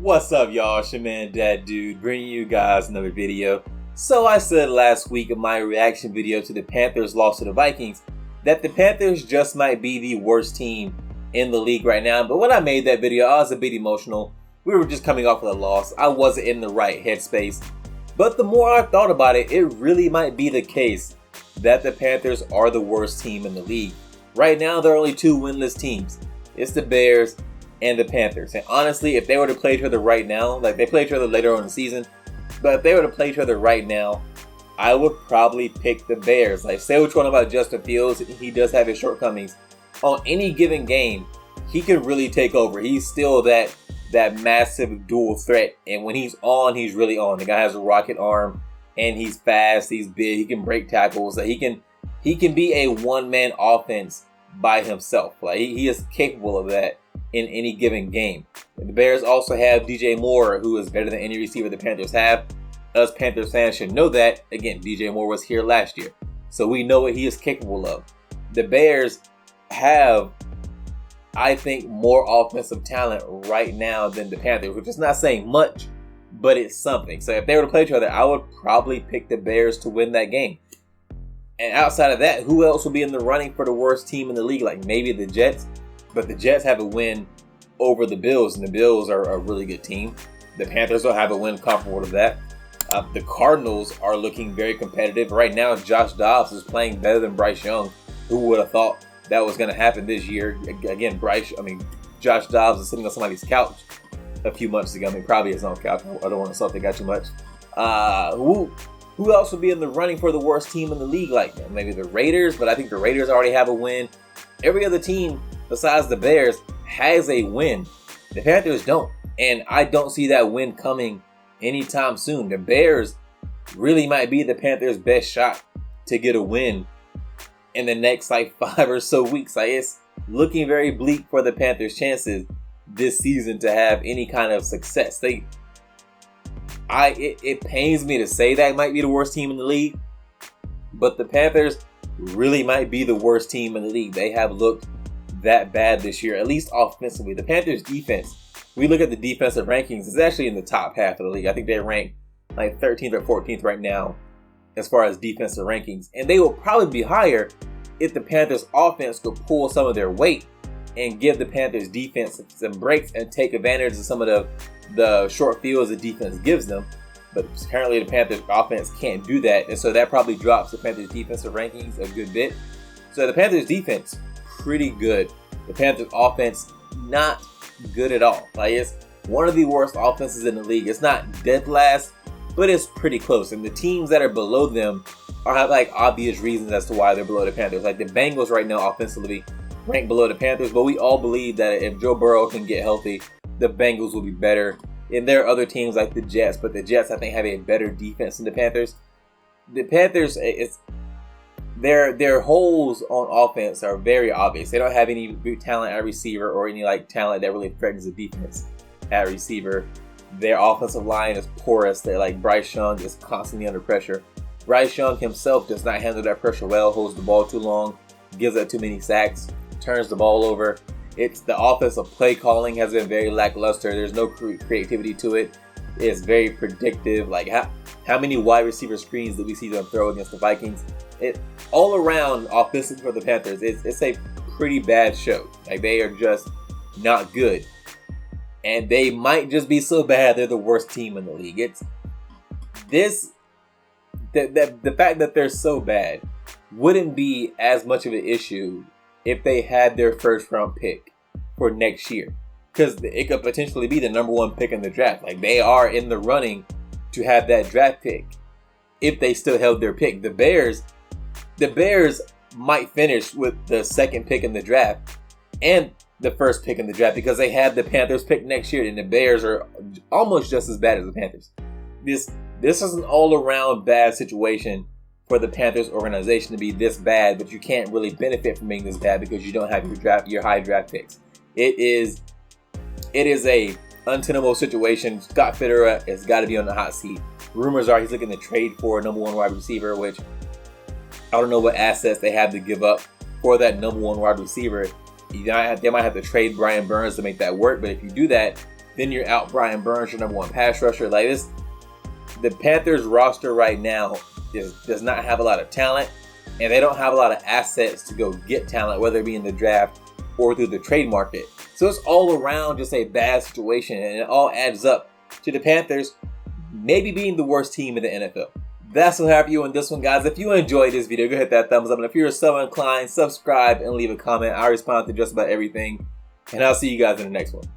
What's up, y'all? It's your man Dad Dude bringing you guys another video. So I said last week in my reaction video to the Panthers' loss to the Vikings that the Panthers just might be the worst team in the league right now. But when I made that video, I was a bit emotional. We were just coming off of a loss. I wasn't in the right headspace. But the more I thought about it, it really might be the case that the Panthers are the worst team in the league. Right now, there are only two winless teams. It's the Bears and the Panthers. And honestly, if they were to play each other right now, like they play each other later on in the season, but if they were to play each other right now, I would probably pick the Bears. Like, say what you want about Justin Fields, he does have his shortcomings. On any given game, he can really take over. He's still that massive dual threat, and when he's on, he's really on. The guy has a rocket arm, and he's fast, he's big, he can break tackles. Like, he can be a one-man offense by himself. Like, he is capable of that in any given game. And the Bears also have DJ Moore, who is better than any receiver the Panthers have. Us Panthers fans should know that. Again, DJ Moore was here last year, so we know what he is capable of. The Bears have, I think, more offensive talent right now than the Panthers, which is not saying much, but it's something. So if they were to play each other, I would probably pick the Bears to win that game. And outside of that, who else will be in the running for the worst team in the league? Like maybe the Jets. But the Jets have a win over the Bills, and the Bills are a really good team. The Panthers don't have a win comparable to that. The Cardinals are looking very competitive. Right now, Josh Dobbs is playing better than Bryce Young. Who would have thought that was going to happen this year? Again, Josh Dobbs is sitting on somebody's couch a few months ago. I mean, probably his own couch. I don't want to insult the guy too much. Who else would be in the running for the worst team in the league? Like maybe the Raiders, but I think the Raiders already have a win. Every other team besides the Bears has a win. The Panthers don't. And I don't see that win coming anytime soon. The Bears really might be the Panthers' best shot to get a win in the next 5 or so weeks. Like, it's looking very bleak for the Panthers' chances this season to have any kind of success. It pains me to say that might be the worst team in the league, but the Panthers really might be the worst team in the league. They have looked that bad this year, at least offensively. The Panthers defense, we look at the defensive rankings, it's actually in the top half of the league. I think they rank like 13th or 14th right now as far as defensive rankings, and they will probably be higher if the Panthers offense could pull some of their weight and give the Panthers defense some breaks and take advantage of some of the short fields the defense gives them. But apparently the Panthers offense can't do that, and so that probably drops the Panthers defensive rankings a good bit. So the Panthers defense, pretty good. The Panthers offense, not good at all. Like, it's one of the worst offenses in the league. It's not dead last, but it's pretty close. And the teams that are below them have like obvious reasons as to why they're below the Panthers. Like the Bengals right now offensively rank below the Panthers, but we all believe that if Joe Burrow can get healthy, the Bengals will be better. And there are other teams like the Jets, but the Jets I think have a better defense than the Panthers. The Panthers, their holes on offense are very obvious. They don't have any big talent at receiver or any like talent that really threatens the defense at receiver. Their offensive line is porous. They're like Bryce Young is constantly under pressure. Bryce Young himself does not handle that pressure well, holds the ball too long, gives up too many sacks, turns the ball over. It's the offensive play calling has been very lackluster. There's no creativity to it. It's very predictive. Like how many wide receiver screens did we see them throw against the Vikings? It all around offensive for the Panthers. It's a pretty bad show. Like, they are just not good, and they might just be so bad they're the worst team in the league. It's this the fact that they're so bad wouldn't be as much of an issue if they had their first round pick for next year, because it could potentially be the number one pick in the draft. Like, they are in the running to have that draft pick if they still held their pick. The Bears might finish with the second pick in the draft and the first pick in the draft because they have the Panthers pick next year, and the Bears are almost just as bad as the Panthers. This is an all-around bad situation for the Panthers organization to be this bad, but you can't really benefit from being this bad because you don't have your high draft picks. It is a untenable situation. Scott Fitterer has got to be on the hot seat. Rumors are he's looking to trade for a number one wide receiver, which I don't know what assets they have to give up for that number one wide receiver. They might have to trade Brian Burns to make that work, but if you do that, Then you're out Brian Burns, your number one pass rusher. Like this, the Panthers roster right now does not have a lot of talent, and they don't have a lot of assets to go get talent, whether it be in the draft or through the trade market. So it's all around just a bad situation, and it all adds up to the Panthers maybe being the worst team in the NFL. That's what I have for you on this one, guys. If you enjoyed this video, go hit that thumbs up. And if you're so inclined, subscribe and leave a comment. I respond to just about everything. And I'll see you guys in the next one.